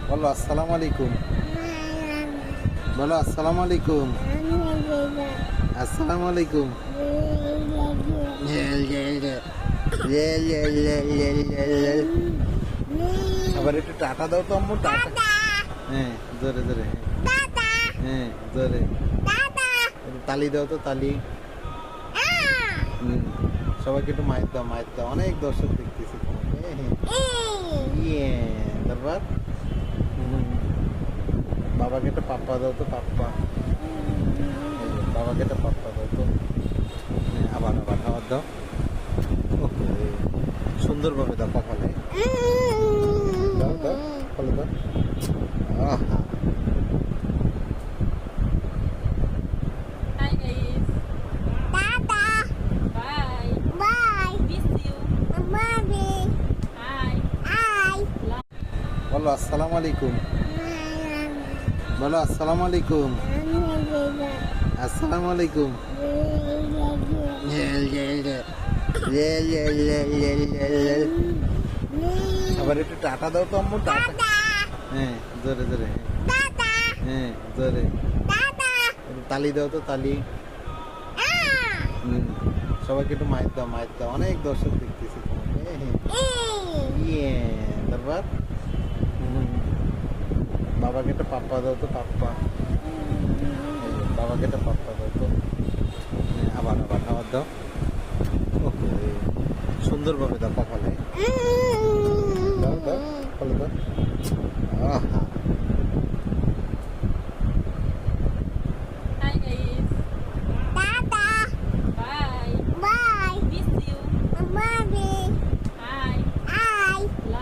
বলো আসসালামু আলাইকুম। বলো আসসালামু আলাইকুম। আসসালামু আলাইকুম। আবার একটু টাটা দাও তো আম্মু, টাটা। হ্যাঁ, জোরে জোরে। হ্যাঁ, জোরে। একটু তালি দাও তো, তালি। হুম, সবাইকে একটু মাইর দাও, মাইর দাও। অনেক দর্শক দেখতেছি তোমাকে। ইয়ে, তারপর বাবাকে একটা পাপ্পা দাও তো, পাপ্পা। বাবাকে একটা পাপ্পা দাও তো। আবার আবার আবার দাও। ওকে, সুন্দরভাবে দাও কপালে। দাও দাও, কপালে দাও। আহা, Hi guys. Bye. Miss you. Hi. বলো আসসালামু আলাইকুম। বলো আসসালামু আলাইকুম। আসসালামু আলাইকুম। আবার একটু টাটা দাও তো আম্মু, টাটা। হ্যাঁ, জোরে জোরে। হ্যাঁ, জোরে। একটু তালি দাও তো, তালি। হুম, সবাইকে একটু মাইর দাও, মাইর দাও। অনেক দর্শক দেখতেছি তোমাকে। ইয়ে, তারপর বাবাকে একটা পাপ্পা দাও তো, পাপ্পা। বাবাকে একটা পাপ্পা দাও তো। আবার আবার আবার দাও। ওকে, সুন্দরভাবে দাও কপালে। দাও দাও, কপালে দাও। আহা,